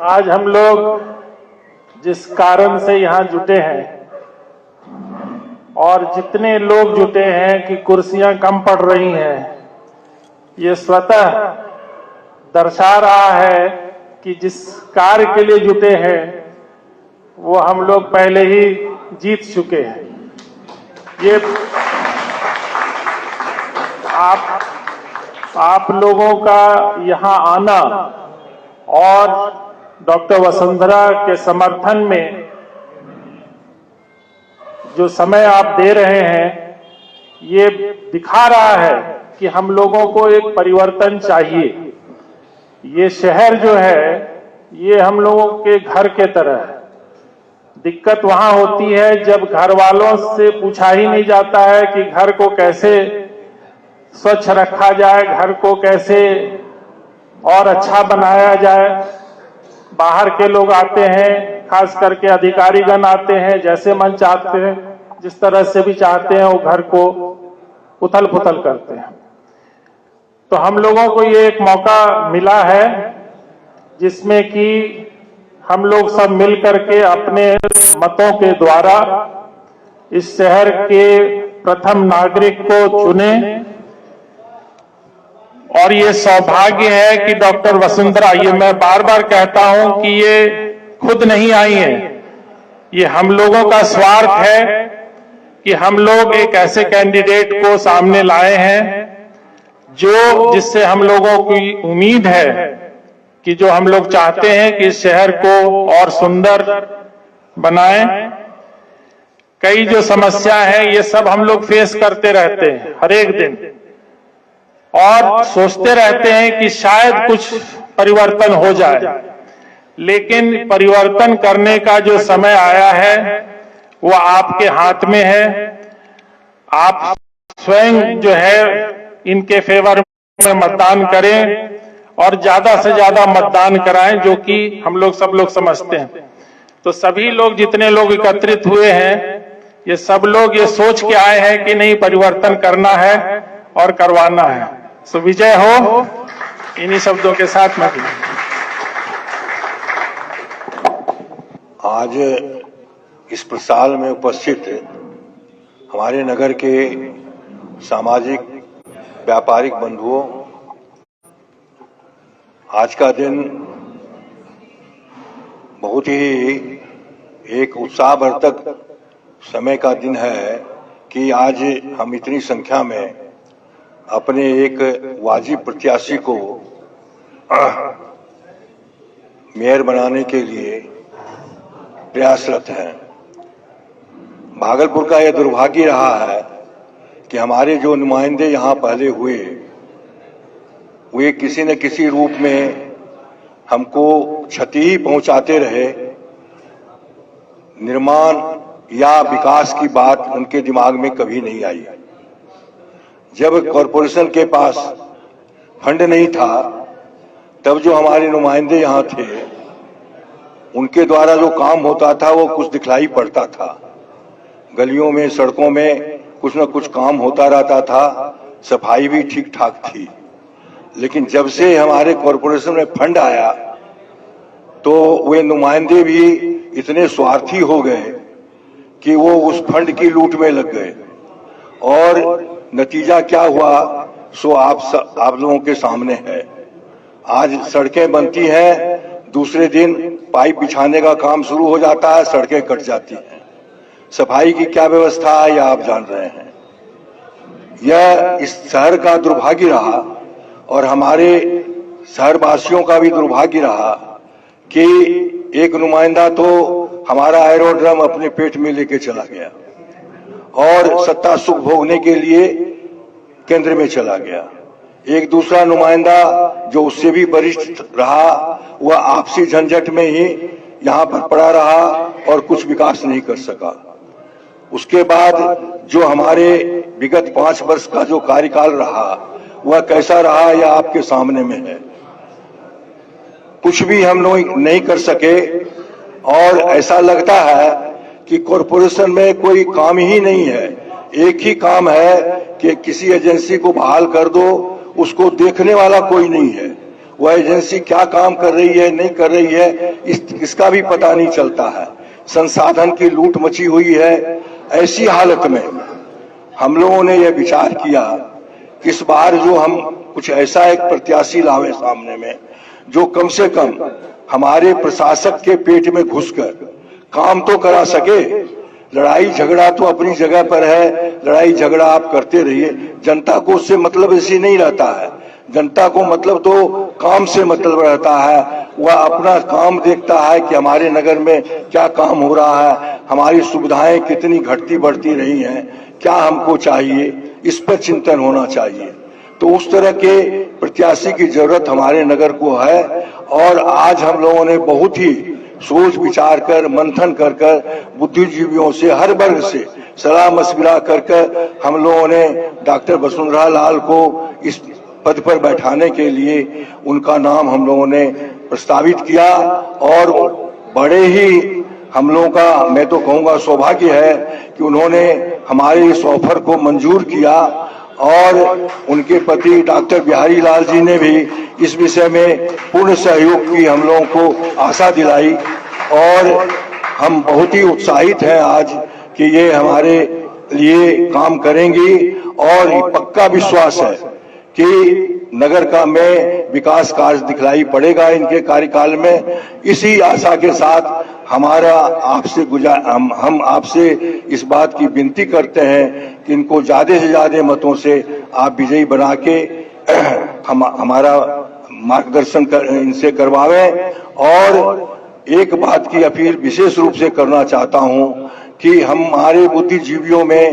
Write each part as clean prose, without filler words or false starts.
आज हम लोग जिस कारण से यहाँ जुटे हैं और जितने लोग जुटे हैं कि कुर्सियां कम पड़ रही हैं, ये स्वतः दर्शा रहा है कि जिस कार्य के लिए जुटे हैं वो हम लोग पहले ही जीत चुके हैं। ये आप लोगों का यहाँ आना और डॉक्टर वसुंधरा के समर्थन में जो समय आप दे रहे हैं, ये दिखा रहा है कि हम लोगों को एक परिवर्तन चाहिए। ये शहर जो है ये हम लोगों के घर के तरह है। दिक्कत वहां होती है जब घर वालों से पूछा ही नहीं जाता है कि घर को कैसे स्वच्छ रखा जाए, घर को कैसे और अच्छा बनाया जाए। बाहर के लोग आते हैं, खास करके अधिकारीगण आते हैं, जैसे मन चाहते हैं, जिस तरह से भी चाहते हैं वो घर को उथल पुथल करते हैं। तो हम लोगों को ये एक मौका मिला है जिसमें कि हम लोग सब मिल करके अपने मतों के द्वारा इस शहर के प्रथम नागरिक को चुने। और ये सौभाग्य है कि डॉक्टर वसुंधरा, ये मैं बार बार कहता हूं कि ये खुद नहीं आई हैं, ये हम लोगों का स्वार्थ है कि हम लोग एक ऐसे कैंडिडेट को सामने लाए हैं जिससे हम लोगों की उम्मीद है कि जो हम लोग चाहते हैं कि इस शहर को और सुंदर बनाएं। कई जो समस्या है ये सब हम लोग फेस करते रहते हैं हर एक दिन और सोचते रहते हैं कि शायद कुछ परिवर्तन हो जाए, लेकिन परिवर्तन करने का जो समय आया है वो आपके हाथ में है। आप स्वयं जो है इनके फेवर में मतदान करें और ज्यादा से ज्यादा मतदान कराएं, जो कि हम लोग सब लोग समझते हैं। तो सभी लोग, जितने लोग एकत्रित हुए हैं, ये सब लोग ये सोच के आए हैं कि नहीं, परिवर्तन करना है और करवाना है। सो विजय हो। इन्हीं शब्दों के साथ मैं आज इस प्रसाल में उपस्थित हमारे नगर के सामाजिक व्यापारिक बंधुओं, आज का दिन बहुत ही एक उत्साहवर्धक समय का दिन है कि आज हम इतनी संख्या में अपने एक वाजिब प्रत्याशी को मेयर बनाने के लिए प्रयासरत हैं। भागलपुर का यह दुर्भाग्य रहा है कि हमारे जो नुमाइंदे यहाँ पहले हुए, वे किसी न किसी रूप में हमको क्षति ही पहुंचाते रहे। निर्माण या विकास की बात उनके दिमाग में कभी नहीं आई। जब कॉरपोरेशन के पास फंड नहीं था, तब जो हमारे नुमाइंदे यहाँ थे, उनके द्वारा जो काम होता था वो कुछ दिखलाई पड़ता था। गलियों में, सड़कों में कुछ न कुछ काम होता रहता था, सफाई भी ठीक ठाक थी। लेकिन जब से हमारे कॉरपोरेशन में फंड आया तो वे नुमाइंदे भी इतने स्वार्थी हो गए कि वो उस फंड की लूट में लग गए। और नतीजा क्या हुआ सो आप लोगों के सामने है। आज सड़कें बनती हैं, दूसरे दिन पाइप बिछाने का काम शुरू हो जाता है, सड़कें कट जाती हैं। सफाई की क्या व्यवस्था है यह आप जान रहे हैं। यह इस शहर का दुर्भाग्य रहा और हमारे शहरवासियों का भी दुर्भाग्य रहा कि एक नुमाइंदा तो हमारा एरोड्रम अपने पेट में लेके चला गया और सत्ता सुख भोगने के लिए केंद्र में चला गया। एक दूसरा नुमाइंदा जो उससे भी वरिष्ठ रहा, वह आपसी झंझट में ही यहाँ पर पड़ा रहा और कुछ विकास नहीं कर सका। उसके बाद जो हमारे विगत 5 वर्ष का जो कार्यकाल रहा, वह कैसा रहा यह आपके सामने में है। कुछ भी हम लोग नहीं कर सके और ऐसा लगता है कि कॉरपोरेशन में कोई काम ही नहीं है। एक ही काम है कि किसी एजेंसी को बहाल कर दो, उसको देखने वाला कोई नहीं है। वह एजेंसी क्या काम कर रही है नहीं कर रही है इसका भी पता नहीं चलता है। संसाधन की लूट मची हुई है। ऐसी हालत में हम लोगों ने यह विचार किया कि इस बार जो हम कुछ ऐसा एक प्रत्याशी लावे सामने में जो कम से कम हमारे प्रशासक के पेट में घुसकर काम तो करा सके। लड़ाई झगड़ा तो अपनी जगह पर है, लड़ाई झगड़ा आप करते रहिए, जनता को उससे मतलब ऐसी नहीं रहता है। जनता को मतलब तो काम से मतलब रहता है। वह अपना काम देखता है कि हमारे नगर में क्या काम हो रहा है, हमारी सुविधाएं कितनी घटती बढ़ती रही हैं, क्या हमको चाहिए, इस पर चिंतन होना चाहिए। तो उस तरह के प्रत्याशी की जरूरत हमारे नगर को है। और आज हम लोगों ने बहुत ही सोच विचार कर मंथन कर बुद्धिजीवियों से हर वर्ग से सलाह मशविरा कर हम लोगों ने डॉक्टर वसुंधरा लाल को इस पद पर बैठाने के लिए उनका नाम हम लोगों ने प्रस्तावित किया। और बड़े ही हम लोगों का मैं तो कहूँगा सौभाग्य है कि उन्होंने हमारे इस ऑफर को मंजूर किया। और उनके पति डॉक्टर बिहारी लाल जी ने भी इस विषय में पूर्ण सहयोग की हम लोगों को आशा दिलाई। और हम बहुत ही उत्साहित हैं आज कि ये हमारे लिए काम करेंगी। और पक्का विश्वास है कि नगर का में विकास कार्य दिखलाई पड़ेगा इनके कार्यकाल में। इसी आशा के साथ हमारा आपसे हम आपसे इस बात की विनती करते हैं कि इनको ज्यादा से ज्यादा मतों से आप विजयी बना के हमारा मार्गदर्शन इनसे करवावें। और एक बात की अपील विशेष रूप से करना चाहता हूं कि हमारे बुद्धिजीवियों में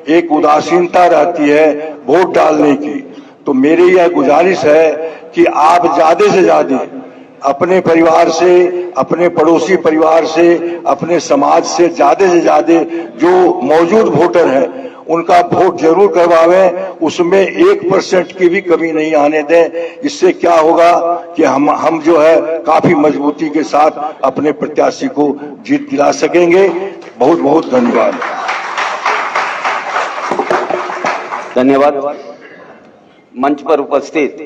एक उदासीनता रहती है वोट डालने की। तो मेरी यह गुजारिश है कि आप ज्यादा से ज्यादा अपने परिवार से, अपने पड़ोसी परिवार से, अपने समाज से ज्यादा जो मौजूद वोटर हैं उनका वोट जरूर करवावें। उसमें 1% की भी कमी नहीं आने दें। इससे क्या होगा कि हम जो है काफी मजबूती के साथ अपने प्रत्याशी को जीत दिला सकेंगे। बहुत बहुत धन्यवाद। धन्यवाद। मंच पर उपस्थित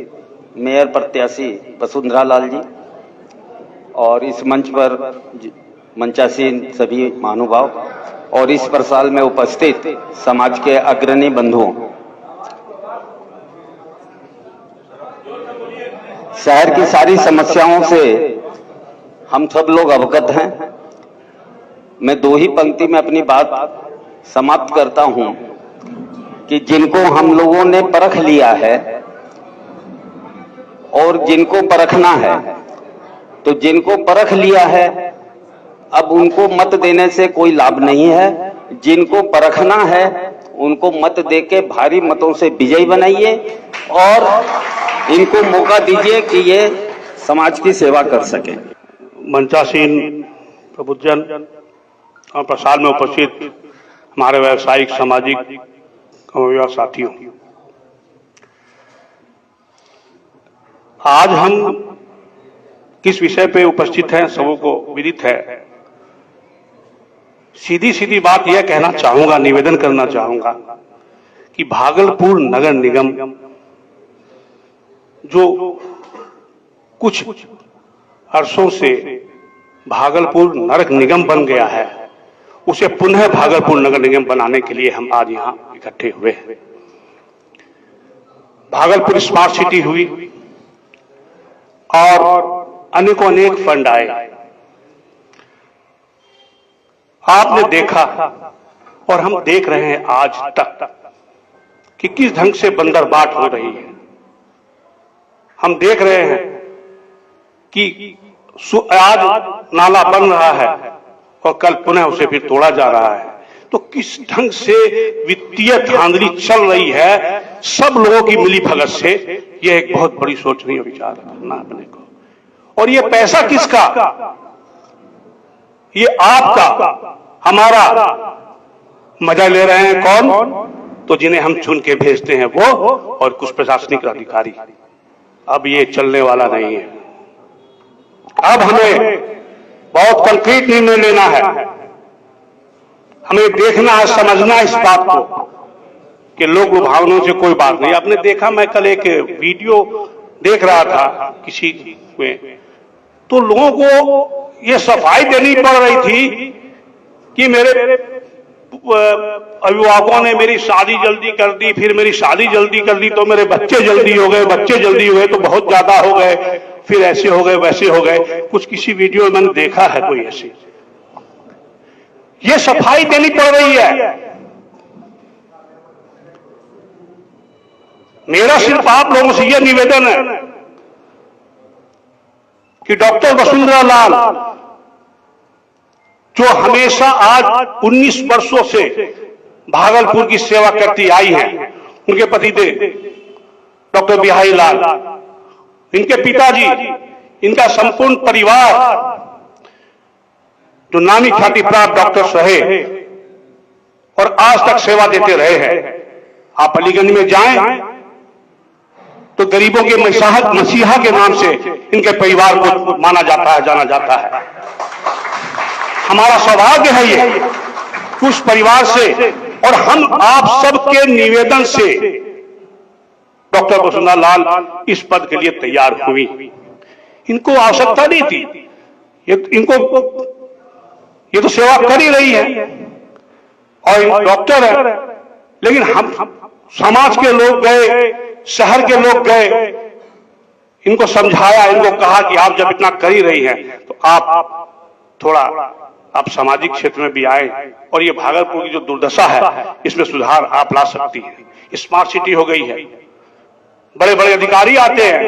मेयर प्रत्याशी वसुंधरा लाल जी और इस मंच पर मंचासीन सभी महानुभाव और इस प्रसाल में उपस्थित समाज के अग्रणी बंधुओं, शहर की सारी समस्याओं से हम सब लोग अवगत हैं। मैं दो ही पंक्ति में अपनी बात समाप्त करता हूं कि जिनको हम लोगों ने परख लिया है और जिनको परखना है, तो जिनको परख लिया है अब उनको मत देने से कोई लाभ नहीं है। जिनको परखना है उनको मत देके भारी मतों से विजयी बनाइए और इनको मौका दीजिए कि ये समाज की सेवा कर सके। मंचासीन प्रबुद्धजन और प्रसार में उपस्थित हमारे व्यावसायिक सामाजिक और साथियों, आज हम किस विषय पे उपस्थित हैं सबों को विदित है। सीधी सीधी बात यह कहना चाहूंगा, निवेदन करना चाहूंगा कि भागलपुर नगर निगम जो कुछ अरसों से भागलपुर नगर निगम बन गया है, उसे पुनः भागलपुर नगर निगम बनाने के लिए हम आज यहां इकट्ठे हुए हैं। भागलपुर स्मार्ट सिटी हुई और अनेकों अनेक फंड आए। आपने देखा और हम देख रहे हैं आज तक कि किस ढंग से बंदरबाट हो रही है। हम देख रहे हैं कि आज नाला बन रहा है और कल पुनः उसे फिर तोड़ा जा रहा है। तो किस ढंग से वित्तीय धांधली चल रही है सब लोगों की मिली भगत से, यह एक बहुत बड़ी सोचनीय विचार करना अपने को। और ये पैसा किसका? ये आपका, हमारा। मजा ले रहे हैं कौन? तो जिन्हें हम चुन के भेजते हैं वो और कुछ प्रशासनिक अधिकारी। अब ये चलने वाला नहीं है। अब हमें बहुत कंक्रीट निर्णय लेना है। हमें देखना है, समझना है इस बात को कि लोक लुभावनों से कोई बात नहीं। आपने देखा, मैं कल एक वीडियो देख रहा था किसी में, तो लोगों को ये सफाई देनी पड़ रही थी कि मेरे अभिभावकों ने मेरी शादी जल्दी कर दी, फिर मेरी शादी जल्दी कर दी तो मेरे बच्चे जल्दी हो गए, बच्चे जल्दी हुए तो बहुत ज्यादा हो गए, फिर ऐसे हो गए वैसे हो गए। कुछ किसी वीडियो में मैंने देखा है कोई ऐसी, ये सफाई देनी पड़ रही है। मेरा सिर्फ आप लोगों से यह निवेदन है कि डॉक्टर वसुंधरा लाल जो हमेशा आज 19 वर्षों से भागलपुर की सेवा करती आई हैं, उनके पतिदेव डॉक्टर बिहारी लाल, इनके पिताजी, इनका संपूर्ण परिवार जो नामी ख्याति प्राप्त डॉक्टर रहे और आज तक सेवा देते रहे हैं। आप अलीगंज में जाएं तो गरीबों के मसीहा के नाम से इनके परिवार को माना जाता है, जाना जाता है। हमारा सौभाग्य है ये उस परिवार से, और हम आप सबके निवेदन से डॉक्टर वसुंधरा लाल इस पद के लिए तैयार हुई। इनको आवश्यकता नहीं थी, ये तो सेवा कर ही रही है और डॉक्टर है, लेकिन हम समाज के लोग गए, शहर के लोग गए, इनको समझाया, इनको कहा कि आप जब इतना कर ही रही हैं तो आप थोड़ा आप सामाजिक क्षेत्र में भी आए और ये भागलपुर की जो दुर्दशा है इसमें सुधार आप ला सकती हैं। स्मार्ट सिटी हो गई है, बड़े बड़े अधिकारी आते हैं,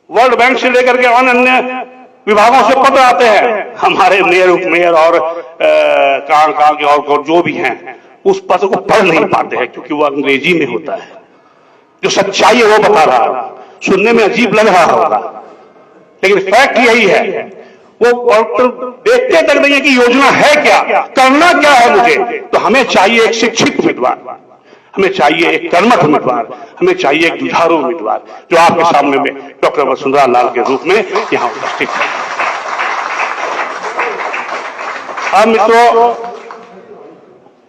वर्ल्ड बैंक से लेकर के अन्य विभागों से पत्र आते हैं, हमारे मेयर, उपमेयर और कहां के और जो भी हैं उस पत्र को पढ़ नहीं पाते हैं क्योंकि वो अंग्रेजी में होता है। जो सच्चाई है वो बता रहा है, सुनने में अजीब लग रहा होगा लेकिन फैक्ट यही है। वो देखते तक नहीं है कि योजना है क्या, करना क्या है मुझे। तो हमें चाहिए एक शिक्षित उम्मीदवार, हमें चाहिए एक कर्मठ उम्मीदवार, हमें चाहिए एक जुझारू उम्मीदवार जो आपके सामने में डॉक्टर वसुंधरा लाल के रूप में यहां उपस्थित है। अब मित्रों,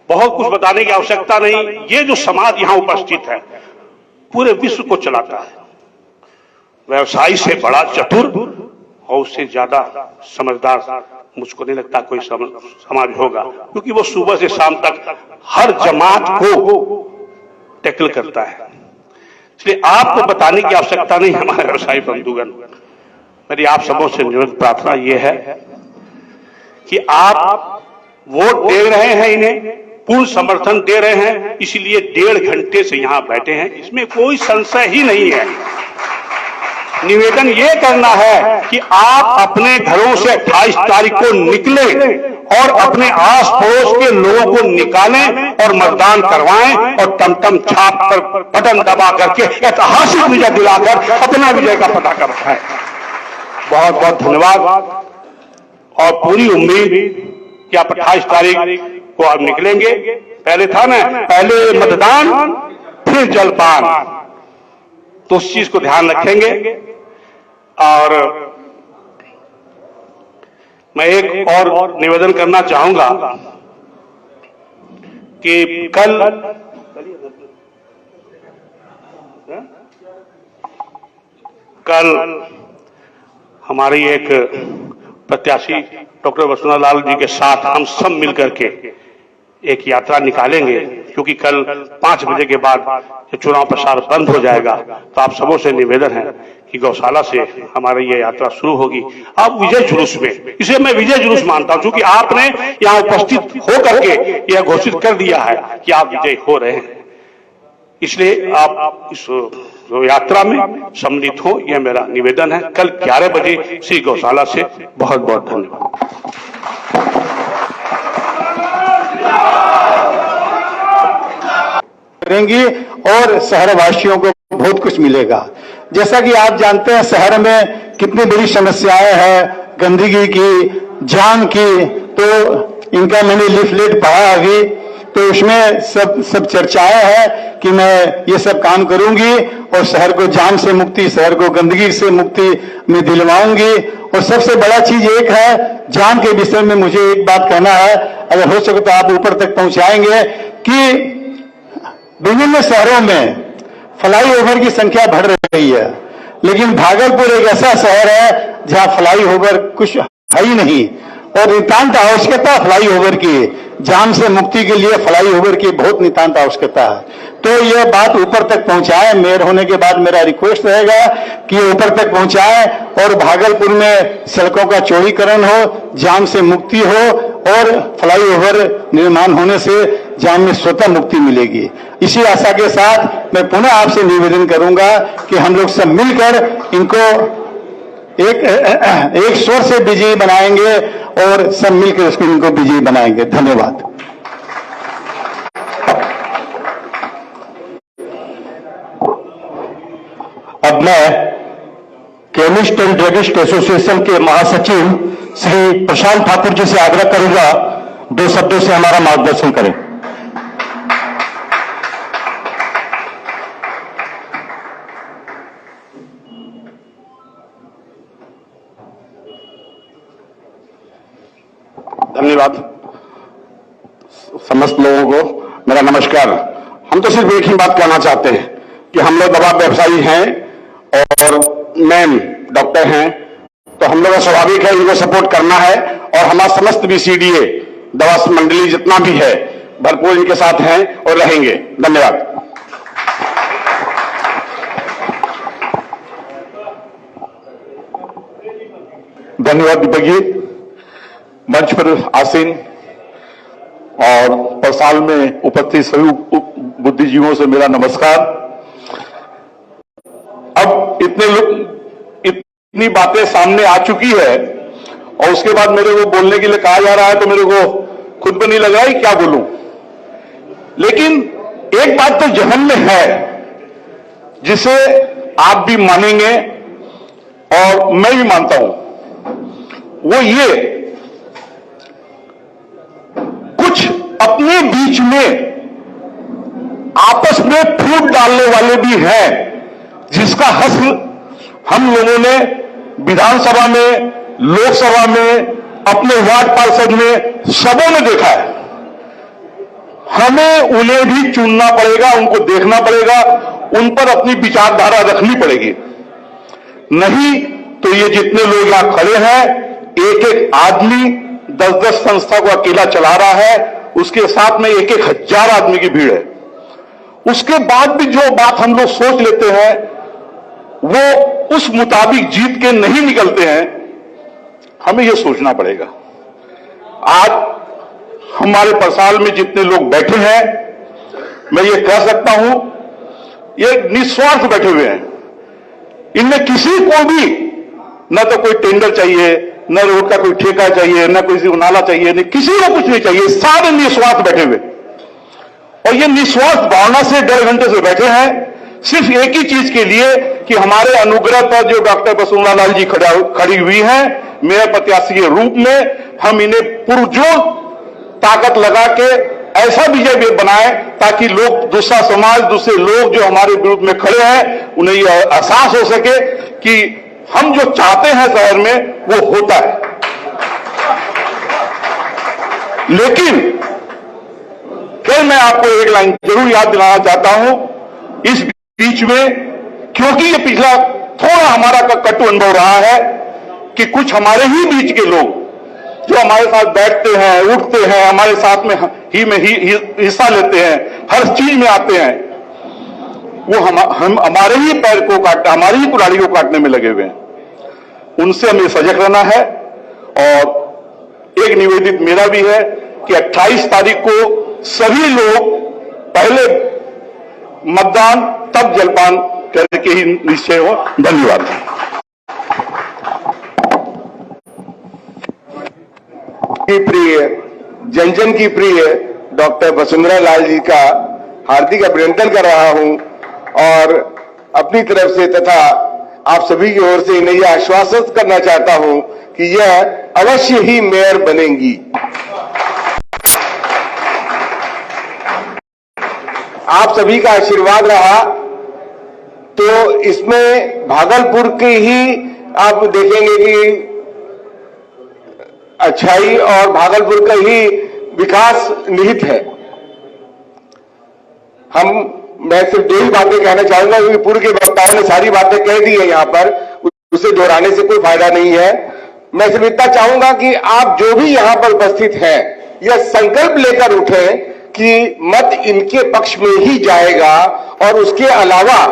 बहुत कुछ बताने की आवश्यकता नहीं। ये जो समाज यहां उपस्थित है पूरे विश्व को चलाता है। व्यवसायी से बड़ा चतुर और उससे ज्यादा समझदार मुझको नहीं लगता कोई समाज होगा, क्योंकि वो सुबह से शाम तक हर जमात को टैकल करता है। इसलिए आपको बताने की आवश्यकता नहीं हमारे व्यवसायी बंधुगण। मेरी आप सबों से निवेदन प्रार्थना यह है कि आप वोट दे रहे हैं, इन्हें पूर्ण समर्थन दे रहे हैं, इसलिए 1.5 घंटे से यहां बैठे हैं, इसमें कोई संशय ही नहीं है। निवेदन यह करना है कि आप अपने घरों से 28 तारीख को निकलें और अपने आस पड़ोस के लोगों को निकालें और मतदान करवाएं और टमटम छाप कर बटन दबा करके ऐतिहासिक विजय दिलाकर अपना विजय का पता कर रखा है। बहुत बहुत धन्यवाद और पूरी उम्मीद कि आप 28 तारीख को आप निकलेंगे। पहले था ना, पहले मतदान फिर जलपान, तो उस चीज को ध्यान रखेंगे। और मैं एक और निवेदन करना चाहूंगा कि कल हमारी एक प्रत्याशी डॉक्टर वसुंधरा लाल जी के साथ हम सब मिलकर के एक यात्रा निकालेंगे, क्योंकि कल 5 बजे के बाद चुनाव प्रचार बंद हो जाएगा। तो आप सबों से निवेदन है कि गौशाला से हमारी ये यात्रा शुरू होगी। आप विजय जुलूस में, इसे मैं विजय जुलूस मानता हूं, क्योंकि आपने यहां उपस्थित होकर के यह घोषित कर दिया है कि आप विजय हो रहे हैं, इसलिए आप इस यात्रा में सम्मिलित हो, यह मेरा निवेदन है। कल 11 बजे श्री गौशाला से। बहुत बहुत धन्यवाद। करेंगी और शहरवासियों को बहुत कुछ मिलेगा। जैसा कि आप जानते हैं शहर में कितनी बड़ी समस्याएं हैं, गंदगी की, जाम की, तो इनका मैंने लिफलेट पढ़ा अभी, तो उसमें सब चर्चाएं हैं कि मैं ये सब काम करूंगी और शहर को जाम से मुक्ति, शहर को गंदगी से मुक्ति में दिलवाऊंगी। और सबसे बड़ा चीज एक है, जाम के विषय में मुझे एक बात कहना है, अगर हो सके तो आप ऊपर तक पहुंचाएंगे कि विभिन्न शहरों में फ्लाईओवर की संख्या बढ़ रही है। रही है, लेकिन भागलपुर एक ऐसा शहर है जहां फ्लाईओवर कुछ है ही नहीं, और नितांत आवश्यकता फ्लाईओवर की, जाम से मुक्ति के लिए फ्लाईओवर की बहुत नितांत आवश्यकता है। तो यह बात ऊपर तक पहुंचाए, मेयर होने के बाद मेरा रिक्वेस्ट रहेगा कि ये ऊपर तक पहुंचाए और भागलपुर में सड़कों का चौड़ीकरण हो, जाम से मुक्ति हो, और फ्लाईओवर निर्माण होने से जाम में स्वतः मुक्ति मिलेगी। इसी आशा के साथ मैं पुनः आपसे निवेदन करूंगा कि हम लोग सब मिलकर इनको एक स्वर से विजयी बनाएंगे और सब मिलकर इसको इनको विजयी बनाएंगे। धन्यवाद। अब मैं केमिस्ट एंड ड्रगिस्ट एसोसिएशन के महासचिव श्री प्रशांत ठाकुर जी से आग्रह करूंगा 2 शब्दों से हमारा मार्गदर्शन करें। धन्यवाद। समस्त लोगों को मेरा नमस्कार। हम तो सिर्फ एक ही बात कहना चाहते हैं कि हम लोग दवा व्यवसायी हैं और मैम डॉक्टर हैं, तो हम लोग का स्वाभाविक है इनको सपोर्ट करना है, और हमारा समस्त BCDA दवा मंडली जितना भी है भरपूर इनके साथ हैं और रहेंगे। धन्यवाद। धन्यवाद दीपक जी। मंच पर आसीन और परसाल में उपस्थित सभी बुद्धिजीवियों से मेरा नमस्कार। अब इतनी बातें सामने आ चुकी है और उसके बाद मेरे को बोलने के लिए कहा जा रहा है, तो मेरे को खुद भी नहीं लग रहा है क्या बोलूं। लेकिन एक बात तो जहन में है जिसे आप भी मानेंगे और मैं भी मानता हूं, वो ये कुछ अपने बीच में आपस में फूट डालने वाले भी हैं, जिसका हश्र हम लोगों ने विधानसभा में, लोकसभा में, अपने वार्ड पार्षद में, सबों ने देखा है। हमें उन्हें भी चुनना पड़ेगा, उनको देखना पड़ेगा, उन पर अपनी विचारधारा रखनी पड़ेगी। नहीं तो ये जितने लोग यहां खड़े हैं, एक एक आदमी 10-10 संस्था को अकेला चला रहा है, उसके साथ में 1-1 हजार आदमी की भीड़ है। उसके बाद भी जो बात हम लोग सोच लेते हैं वो उस मुताबिक जीत के नहीं निकलते हैं। हमें यह सोचना पड़ेगा। आज हमारे परसाल में जितने लोग बैठे हैं, मैं ये कह सकता हूं, ये निस्वार्थ बैठे हुए हैं। इनमें किसी को भी न तो कोई टेंडर चाहिए, न रोड का कोई ठेका चाहिए, न किसी को नाला चाहिए, न किसी को कुछ नहीं चाहिए। सारे निस्वार्थ बैठे हुए, और ये निस्वार्थ भावना से 1.5 घंटे से बैठे हैं, सिर्फ एक ही चीज के लिए कि हमारे अनुग्रह पर जो डॉक्टर वसुंधरा लाल जी खड़ी हुई हैं मेयर प्रत्याशी के रूप में, हम इन्हें पुरजोर ताकत लगा के ऐसा विजय बनाए ताकि लोग, दूसरा समाज, दूसरे लोग जो हमारे विरुद्ध में खड़े हैं, उन्हें यह एहसास हो सके कि हम जो चाहते हैं शहर में वो होता है। लेकिन फिर मैं आपको एक लाइन जरूर याद दिलाना चाहता हूं इस बीच में, क्योंकि ये पिछला थोड़ा हमारा कटु अनुभव रहा है कि कुछ हमारे ही बीच के लोग जो हमारे साथ बैठते हैं, उठते हैं, हमारे साथ में हिस्सा लेते हैं, हर चीज में आते हैं, वो हम हमारे ही पैर को काटने, हमारी ही कुल्हाड़ी को काटने में लगे हुए हैं। उनसे हमें सजग रहना है। और एक निवेदित मेरा भी है कि 28 तारीख को सभी लोग पहले मतदान तब जलपान करके ही निश्चय हो। धन्यवाद। प्रिय जन जन की प्रिय डॉक्टर वसुंधरा लाल जी का हार्दिक अभिनंदन कर रहा हूं और अपनी तरफ से तथा आप सभी की ओर से इन्हें यह आश्वासित करना चाहता हूं कि यह अवश्य ही मेयर बनेंगी। आप सभी का आशीर्वाद रहा तो इसमें भागलपुर के ही आप देखेंगे कि अच्छाई और भागलपुर का ही विकास निहित है। हम मैं सिर्फ 2 ही बातें कहना चाहूंगा, क्योंकि पूर्व के वक्ताओं ने सारी बातें कह दी है यहाँ पर, उसे दोहराने से कोई फायदा नहीं है। मैं सिर्फ इतना चाहूंगा कि आप जो भी यहाँ पर उपस्थित हैं, यह संकल्प लेकर उठें कि मत इनके पक्ष में ही जाएगा, और उसके अलावा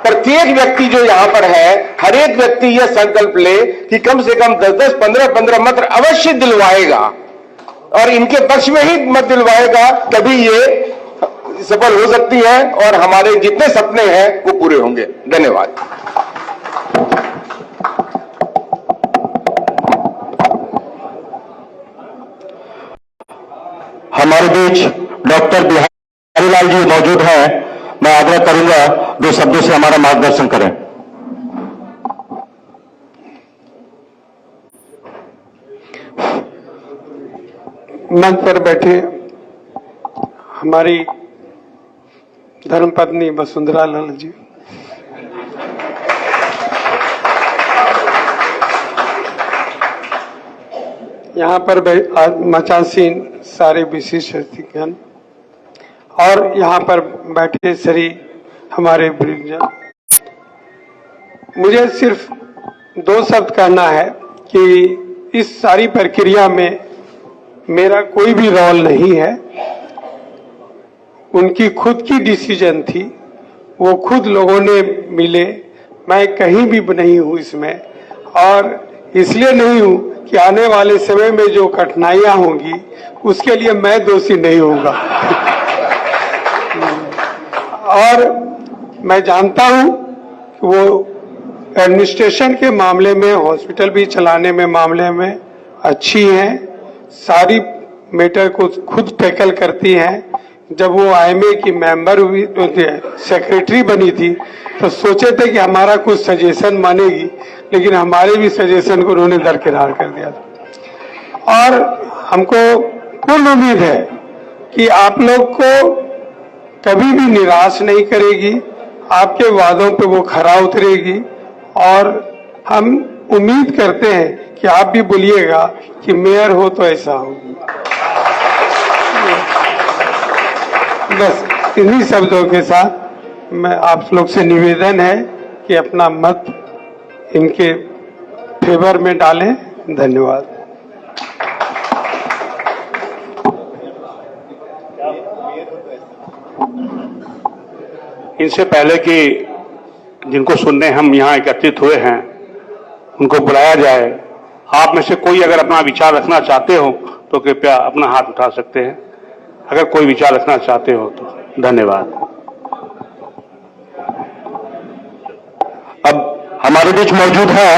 प्रत्येक व्यक्ति जो यहाँ पर है, हर एक व्यक्ति यह संकल्प ले कि कम से कम 10-10, 15-15 मत अवश्य दिलवाएगा, और इनके पक्ष में ही मत दिलवाएगा, तभी ये सफल हो सकती है और हमारे जितने सपने हैं वो पूरे होंगे। धन्यवाद। हमारे बीच डॉक्टर बिहारी लाल जी मौजूद हैं। मैं आग्रह करूंगा 2 शब्दों से हमारा मार्गदर्शन करें। मंच पर बैठे हमारी धर्मपत्नी वसुंधरा लाल जी, यहाँ पर मचासीन सारे विशिष्ट अतिथिगण, और यहाँ पर बैठे सभी हमारे वृद्धजन, मुझे सिर्फ 2 शब्द कहना है कि इस सारी प्रक्रिया में मेरा कोई भी रोल नहीं है। उनकी खुद की डिसीजन थी, वो खुद लोगों ने मिले, मैं कहीं भी नहीं हूं इसमें, और इसलिए नहीं हूं कि आने वाले समय में जो कठिनाइयां होंगी उसके लिए मैं दोषी नहीं होऊंगा। और मैं जानता हूं कि वो एडमिनिस्ट्रेशन के मामले में, हॉस्पिटल भी चलाने में मामले में अच्छी हैं, सारी मैटर को खुद टैकल करती हैं। जब वो आईएमए की मेंबर हुई, सेक्रेटरी बनी थी, तो सोचे थे कि हमारा कुछ सजेशन मानेगी, लेकिन हमारे भी सजेशन को उन्होंने दरकिनार कर दिया था। और हमको पूर्ण उम्मीद है कि आप लोग को कभी भी निराश नहीं करेगी, आपके वादों पे वो खरा उतरेगी, और हम उम्मीद करते हैं कि आप भी बोलिएगा कि मेयर हो तो ऐसा हो। बस इन्हीं शब्दों के साथ मैं आप लोग से निवेदन है कि अपना मत इनके फेवर में डालें। धन्यवाद। इनसे पहले कि जिनको सुनने हम यहाँ एकत्रित हुए हैं उनको बुलाया जाए, आप में से कोई अगर अपना विचार रखना चाहते हो तो कृपया अपना हाथ उठा सकते हैं, अगर कोई विचार रखना चाहते हो तो। धन्यवाद। अब हमारे बीच मौजूद है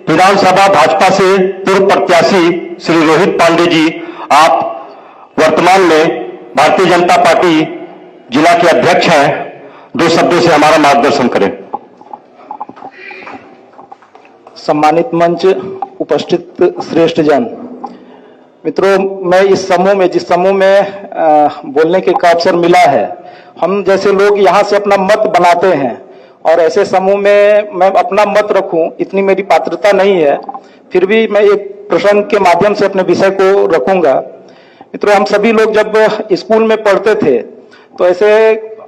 विधानसभा भाजपा से पूर्व प्रत्याशी श्री रोहित पांडे जी। आप वर्तमान में भारतीय जनता पार्टी जिला के अध्यक्ष हैं। 2 शब्दों से हमारा मार्गदर्शन करें। सम्मानित मंच, उपस्थित श्रेष्ठ जन, मित्रों, मैं इस समूह में, जिस समूह में बोलने के अवसर मिला है, हम जैसे लोग यहाँ से अपना मत बनाते हैं, और ऐसे समूह में मैं अपना मत रखूं, इतनी मेरी पात्रता नहीं है, फिर भी मैं एक प्रश्न के माध्यम से अपने विषय को रखूंगा। मित्रों, हम सभी लोग जब स्कूल में पढ़ते थे तो ऐसे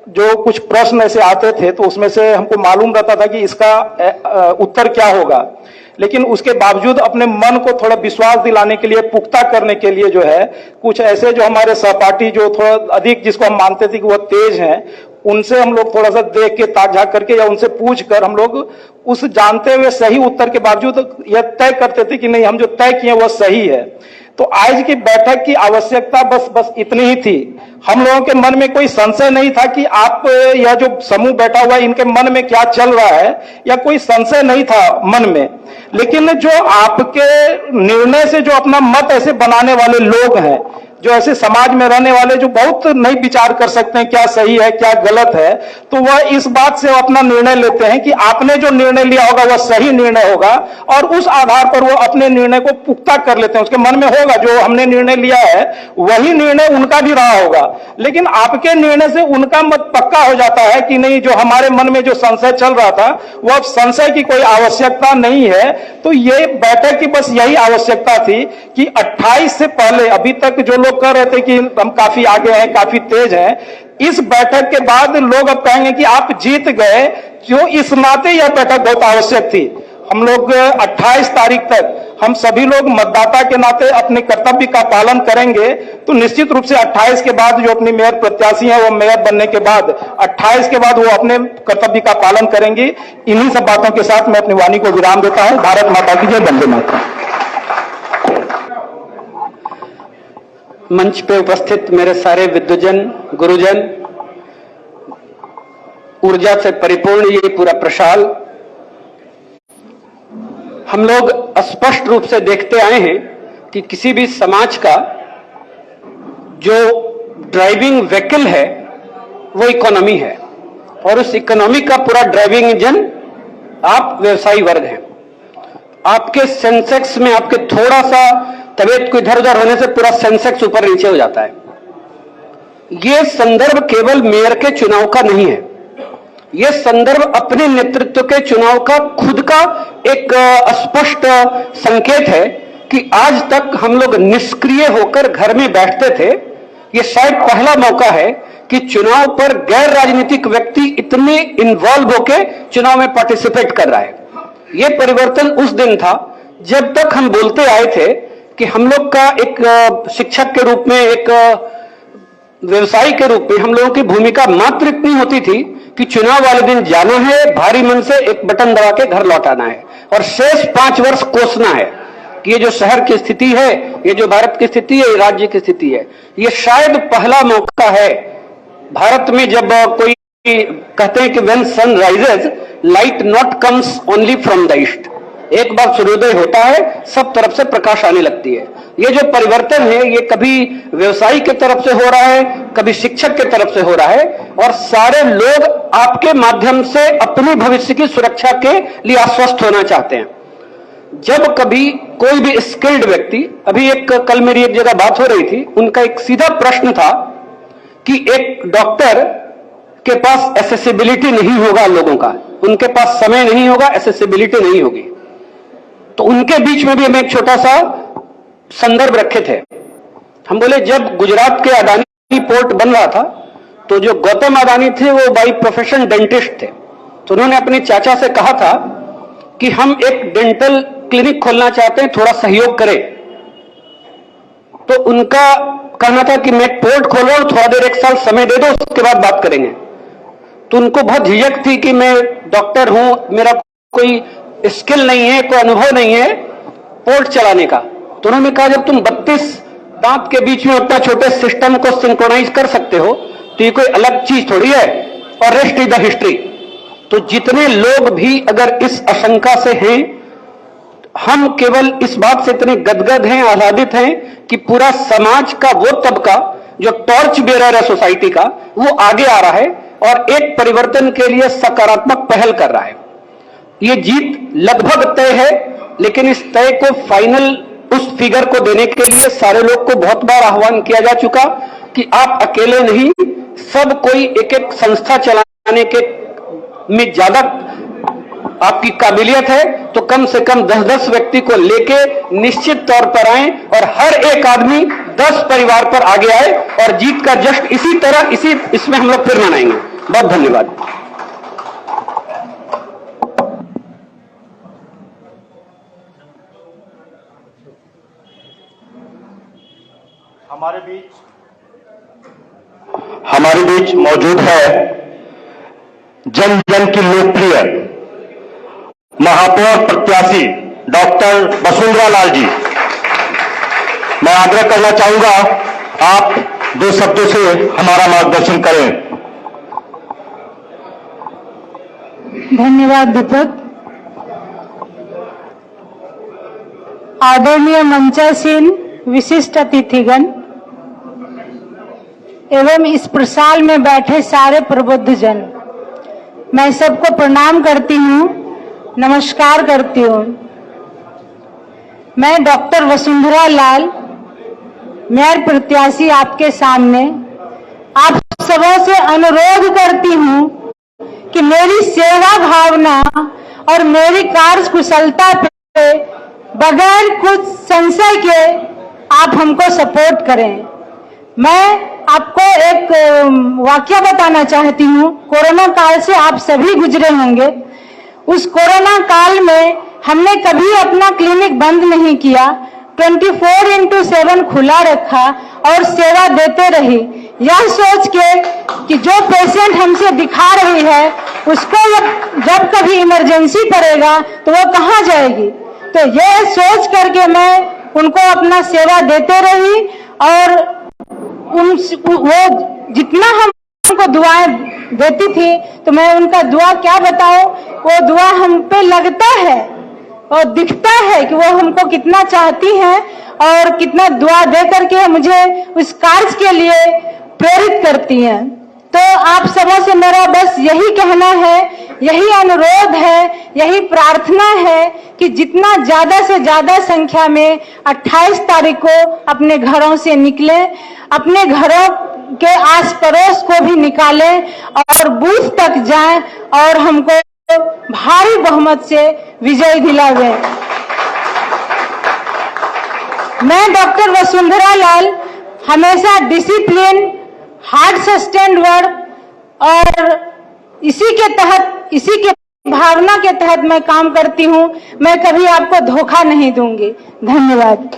जो कुछ प्रश्न ऐसे आते थे तो उसमें से हमको मालूम रहता था कि इसका उत्तर क्या होगा, लेकिन उसके बावजूद अपने मन को थोड़ा विश्वास दिलाने के लिए, पुख्ता करने के लिए जो है, कुछ ऐसे जो हमारे सहपाठी जो थोड़ा अधिक, जिसको हम मानते थे कि वो तेज हैं, उनसे हम लोग थोड़ा सा देख के, ताक झाक करके या उनसे पूछ कर हम लोग उस जानते हुए सही उत्तर के बावजूद यह तय करते थे कि नहीं, हम जो तय किए वह सही है। तो आज की बैठक की आवश्यकता बस इतनी ही थी। हम लोगों के मन में कोई संशय नहीं था कि आप, यह जो समूह बैठा हुआ है, इनके मन में क्या चल रहा है, या कोई संशय नहीं था मन में। लेकिन जो आपके निर्णय से जो अपना मत ऐसे बनाने वाले लोग हैं, जो ऐसे समाज में रहने वाले जो बहुत नहीं विचार कर सकते हैं क्या सही है क्या गलत है, तो वह इस बात से अपना निर्णय लेते हैं कि आपने जो निर्णय लिया होगा वह सही निर्णय होगा, और उस आधार पर वो अपने निर्णय को पुख्ता कर लेते हैं। उसके मन में होगा जो हमने निर्णय लिया है वही निर्णय उनका भी रहा होगा, लेकिन आपके निर्णय से उनका मत पक्का हो जाता है कि नहीं, जो हमारे मन में जो संशय चल रहा था वो अब संशय की कोई आवश्यकता नहीं है। तो ये बैठक की बस यही आवश्यकता थी कि 28 से पहले, अभी तक जो लोग लोग कह रहे थे कि हम काफी आगे हैं, काफी तेज हैं, इस बैठक के बाद लोग अब कहेंगे कि आप जीत गए, क्यों? इस नाते यह बैठक बहुत आवश्यक थी। हम लोग 28 तारीख तक हम सभी लोग मतदाता के नाते अपने कर्तव्य का पालन करेंगे, तो निश्चित रूप से 28 के बाद जो अपनी मेयर प्रत्याशी हैं वो मेयर बनने के बाद 28 के बाद वो अपने कर्तव्य का पालन करेंगी। इन्हीं सब बातों के साथ मैं अपनी वाणी को विराम देता हूं। भारत माता की जय, वंदे मातरम। मंच पे उपस्थित मेरे सारे विद्वजन, गुरुजन, ऊर्जा से परिपूर्ण ये पूरा प्रशाल, हम लोग स्पष्ट रूप से देखते आए हैं कि किसी भी समाज का जो ड्राइविंग व्हीकल है वो इकोनॉमी है, और उस इकोनॉमी का पूरा ड्राइविंग इंजन आप व्यवसायी वर्ग हैं। आपके सेंसेक्स में आपके थोड़ा सा तबीयत को इधर उधर होने से पूरा सेंसेक्स ऊपर नीचे हो जाता है। यह संदर्भ केवल मेयर के चुनाव का नहीं है, यह संदर्भ अपने नेतृत्व के चुनाव का खुद का एक स्पष्ट संकेत है कि आज तक हम लोग निष्क्रिय होकर घर में बैठते थे। यह शायद पहला मौका है कि चुनाव पर गैर राजनीतिक व्यक्ति इतने इन्वॉल्व होकर चुनाव में पार्टिसिपेट कर रहा है। यह परिवर्तन उस दिन था जब तक हम बोलते आए थे कि हम लोग का एक शिक्षक के रूप में, एक व्यवसायी के रूप में हम लोगों की भूमिका मात्र इतनी होती थी कि चुनाव वाले दिन जाना है, भारी मन से एक बटन दबा के घर लौटाना है, और शेष 5 वर्ष कोसना है कि ये जो शहर की स्थिति है, ये जो भारत की स्थिति है, ये राज्य की स्थिति है। ये शायद पहला मौका है भारत में जब कोई कहते हैं कि when sun rises light not comes only from the east. एक बार सूर्योदय होता है, सब तरफ से प्रकाश आने लगती है। ये जो परिवर्तन है ये कभी व्यवसायी के तरफ से हो रहा है, कभी शिक्षक के तरफ से हो रहा है, और सारे लोग आपके माध्यम से अपने भविष्य की सुरक्षा के लिए आश्वस्त होना चाहते हैं। जब कभी कोई भी स्किल्ड व्यक्ति, अभी कल मेरी एक जगह बात हो रही थी, उनका एक सीधा प्रश्न था कि एक डॉक्टर के पास एक्सेसिबिलिटी नहीं होगा लोगों का, उनके पास समय नहीं होगा, एक्सेसिबिलिटी नहीं होगी। तो उनके बीच में भी हम एक छोटा सा संदर्भ रखे थे। हम बोले जब गुजरात के अडानी पोर्ट बन रहा था तो जो गौतम अडानी थे वो बाई प्रोफेशन डेंटिस्ट थे, तो उन्होंने अपने चाचा से कहा था कि हम एक डेंटल क्लिनिक खोलना चाहते हैं, थोड़ा सहयोग करें। तो उनका कहना था कि मैं पोर्ट खोल रहा हूं, थोड़ा देर 1 साल समय दे दो, उसके बाद बात करेंगे। तो उनको बहुत झिझक थी कि मैं डॉक्टर हूं, मेरा कोई स्किल नहीं है, कोई अनुभव नहीं है पोर्ट चलाने का। तो उन्होंने कहा जब तुम 32 दांत के बीच में उतना छोटे सिस्टम को सिंक्रोनाइज कर सकते हो तो ये कोई अलग चीज थोड़ी है, और रेस्ट इज द हिस्ट्री। तो जितने लोग भी अगर इस आशंका से हैं, हम केवल इस बात से इतने गदगद हैं, आह्लादित हैं कि पूरा समाज का वो तबका जो टॉर्च बेरर है सोसाइटी का, वो आगे आ रहा है और एक परिवर्तन के लिए सकारात्मक पहल कर रहा है। ये जीत लगभग तय है, लेकिन इस तय को फाइनल उस फिगर को देने के लिए सारे लोग को बहुत बार आह्वान किया जा चुका कि आप अकेले नहीं, सब कोई एक एक संस्था चलाने के में ज्यादा आपकी काबिलियत है तो कम से कम 10-10 व्यक्ति को लेके निश्चित तौर पर आए और हर एक आदमी 10 परिवार पर आगे आए और जीत का जश्न इसी तरह इसमें हम लोग फिर मनाएंगे। बहुत धन्यवाद। हमारे बीच मौजूद है जन जन की लोकप्रिय महापौर प्रत्याशी डॉक्टर वसुंधरा लाल जी। मैं आग्रह करना चाहूंगा आप 2 शब्दों से हमारा मार्गदर्शन करें। धन्यवाद दीपक। आदरणीय मंचासीन विशिष्ट अतिथिगण एवं इस प्रसाल में बैठे सारे प्रबुद्ध जन, मैं सबको प्रणाम करती हूँ, नमस्कार करती हूँ। मैं डॉक्टर वसुंधरा लाल, मेयर प्रत्याशी आपके सामने आप सबों से अनुरोध करती हूँ कि मेरी सेवा भावना और मेरी कार्य कुशलता पे बगैर कुछ संशय के आप हमको सपोर्ट करें। मैं आपको एक वाकया बताना चाहती हूँ। कोरोना काल से आप सभी गुजरे होंगे। उस कोरोना काल में हमने कभी अपना क्लिनिक बंद नहीं किया, 24/7 खुला रखा और सेवा देते रही, यह सोच के कि जो पेशेंट हमसे दिखा रही है उसको जब कभी इमरजेंसी पड़ेगा तो वो कहाँ जाएगी। तो ये सोच करके मैं उनको अपना सेवा देते रही और वो जितना हमको दुआएं देती थी तो मैं उनका दुआ क्या बताऊं, वो दुआ हम पे लगता है और दिखता है कि वो हमको कितना चाहती हैं और कितना दुआ दे करके मुझे उस कार्य के लिए प्रेरित करती हैं। तो आप सबों से मेरा बस यही कहना है, यही अनुरोध है, यही प्रार्थना है कि जितना ज्यादा से ज्यादा संख्या में 28 तारीख को अपने घरों से निकलें, अपने घरों के आस पड़ोस को भी निकालें और बूथ तक जाएं और हमको भारी बहुमत से विजय दिलावे। मैं डॉक्टर वसुंधरा लाल हमेशा डिसिप्लिन, हार्ड सस्टेन्ड वर्क और इसी के भावना के तहत मैं काम करती हूँ। मैं कभी आपको धोखा नहीं दूंगी। धन्यवाद।